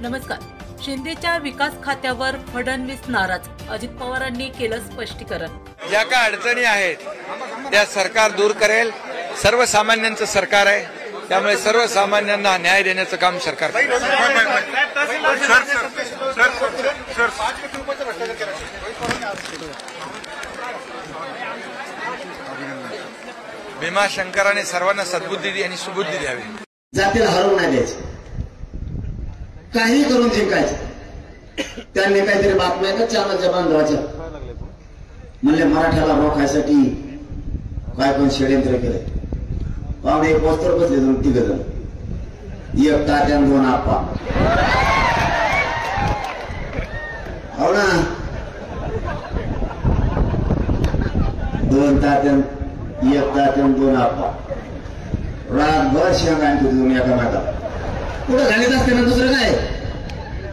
नमस्कार. शिंदेच्या विकास खात्यावर फडणवीस नाराज, अजित पवारांनी केलं स्पष्टीकरण. ज्या काय अडचणी आहेत त्या सरकार दूर करेल. सर्वसामान्यांचं सरकार आहे, त्यामुळे सर्वसामान्यांना न्याय देण्याचं काम सरकार करेल. भीमाशंकराने सर्वांना सद्बुद्धी आणि सुबुद्धी द्यावी. जातीला हरवून नाही द्यायचं, काही करून जिंकायचं. त्यांनी काहीतरी बातम्या का चॅनलच्या बांधवाच्या म्हणले मराठ्याला रोखायसाठी काय पण षडयंत्र केलंय. पाहुणे एक पोस्टर बसले दोन तिघ जण, एक तात्यान दोन आप्पा. हो ना, दोन तात्यान एक तात्यान दोन आप्पा. रातभर शेंगा आणतो तुम्ही एका मागाला पुढं घालीत असते ना. दुसरं काय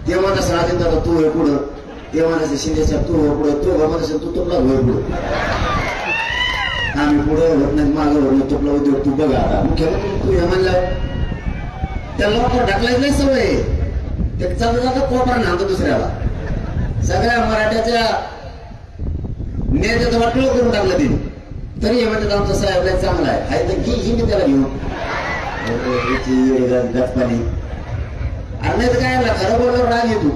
ते म्हणत राहते आता तू हे पुढं, ते म्हणायचं शिंदेच्या तू हो पुढं, तू म्हणायचं तू तुपला होय पुढं. आम्ही पुढं होत नाही, मागं होत नाही, तुपला उद्योग तू बघा. आता मुख्यमंत्री तू हे म्हणलं त्याला वापर ढकलायच नाही सवय. ते चालत जातं कोपरा नांदतो दुसऱ्याला. सगळ्या मराठ्याच्या नेत्याचं वाटलं करून टाकलं ते. तरी हे म्हणतात आमचा साहेब लय चांगला आहे, हाय तर घे हिंदी त्याला घेऊन गचपाणी. अरे नाही तर काय खरं बोलल्यावर राग येतो.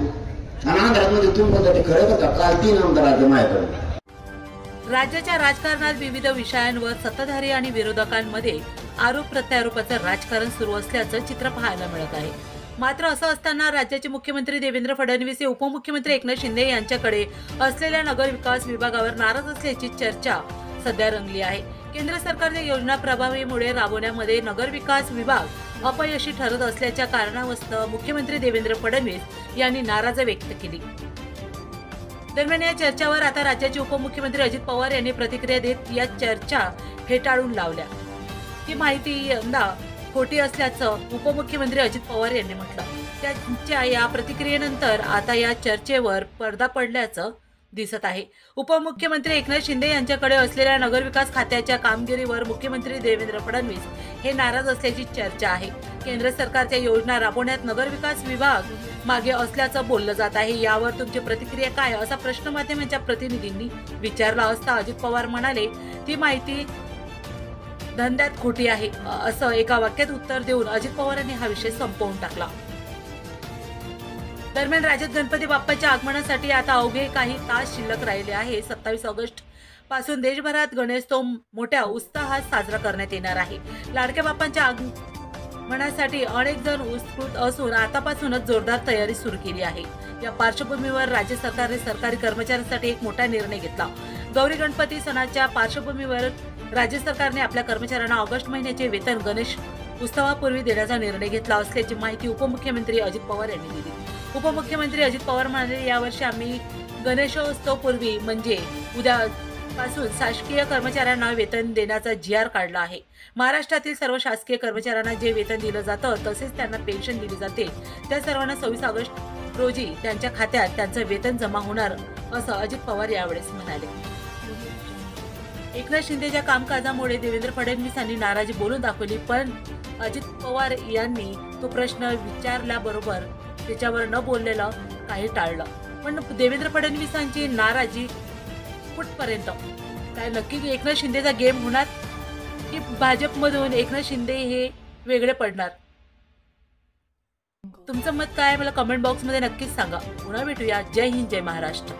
आणि आंध्रात मध्ये तुम्ही म्हणता ते खरं का काल 3 आमदार आले माझ्याकडे. राज्याच्या राजकारणात विविध विषयांवर सत्ताधारी आणि विरोधकांमध्ये आरोप प्रत्यारोपाचं राजकारण सुरू असल्याचं चित्र पाहायला मिळत आहे. मात्र असं असताना राज्याचे मुख्यमंत्री देवेंद्र फडणवीस हे उपमुख्यमंत्री एकनाथ शिंदे यांच्याकडे असलेल्या नगर विकास विभागावर नाराज असल्याची चर्चा सध्या रंगली आहे. केंद्र सरकारच्या योजना प्रभावीमुळे राबवण्यामध्ये नगर विकास विभाग अपयशी ठरत असल्याच्या कारणास्तव मुख्यमंत्री देवेंद्र फडणवीस यांनी नाराजी व्यक्त केली. दरम्यान या चर्चावर आता राज्याचे उपमुख्यमंत्री अजित पवार यांनी प्रतिक्रिया देत या चर्चा फेटाळून लावल्या. ही माहिती यंदा खोटी असल्याचं उपमुख्यमंत्री अजित पवार यांनी म्हटलं. त्यांच्या या प्रतिक्रियेनंतर आता या चर्चेवर पडदा पडल्याचं दिसत आहे. उपमुख्यमंत्री एकनाथ शिंदे यांच्याकडे असलेल्या नगरविकास खात्याच्या कामगिरीवर मुख्यमंत्री देवेंद्र फडणवीस हे नाराज असल्याची चर्चा आहे. केंद्र सरकारच्या योजना राबवण्यात नगरविकास विभाग मागे असल्याचं बोललं जात आहे. यावर तुमची प्रतिक्रिया काय, असा प्रश्न माध्यमांच्या प्रतिनिधींनी विचारला असता अजित पवार म्हणाले, ती माहिती धंद्यात खोटी आहे, असं एका वाक्यात उत्तर देऊन अजित पवारांनी हा विषय संपवून टाकला. दरम्यान राज्यात गणपती बाप्पाच्या आगमनासाठी आता अवघे काही तास शिल्लक राहिले आहे. 27 ऑगस्ट पासून देशभरात गणेशोत्सव मोठ्या उत्साहात साजरा करण्यात येणार आहे. लाडक्या बाप्पांच्या आगमनासाठी अनेक जण उत्स्फूर्त असून आतापासूनच जोरदार तयारी सुरू केली आहे. या पार्श्वभूमीवर राज्य सरकारने सरकारी कर्मचाऱ्यांसाठी एक मोठा निर्णय घेतला. गौरी गणपती सणाच्या पार्श्वभूमीवर राज्य सरकारने आपल्या कर्मचाऱ्यांना ऑगस्ट महिन्याचे वेतन गणेश उत्सवापूर्वी देण्याचा निर्णय घेतला असल्याची माहिती उपमुख्यमंत्री अजित पवार यांनी दिली. उपमुख्यमंत्री अजित पवार म्हणाले, यावर्षी आम्ही गणेशोत्सवपूर्वी म्हणजे उद्यापासून शासकीय कर्मचाऱ्यांना वेतन देण्याचा जी.आर. काढला आहे. महाराष्ट्रातील सर्व शासकीय कर्मचाऱ्यांना जे वेतन दिलं जातं तसेच त्यांना पेन्शन दिली जाते, त्या सर्वांना 26 ऑगस्ट रोजी त्यांच्या खात्यात त्यांचं वेतन जमा होणार, असं अजित पवार यावेळेस म्हणाले. एकनाथ शिंदेच्या कामकाजामुळे देवेंद्र फडणवीस यांनी नाराजी बोलून दाखवली, पण अजित पवार यांनी तो प्रश्न विचारल्याबरोबर त्याच्यावर न बोललेलं काही टाळलं. पण देवेंद्र फडणवीसांची नाराजी कुठपर्यंत, काय नक्की एकनाथ शिंदेचा गेम होणार की भाजपमधून एकनाथ शिंदे हे वेगळे पडणार? तुमचं मत काय मला कमेंट बॉक्समध्ये नक्कीच सांगा. पुन्हा भेटूया. जय हिंद, जय महाराष्ट्र.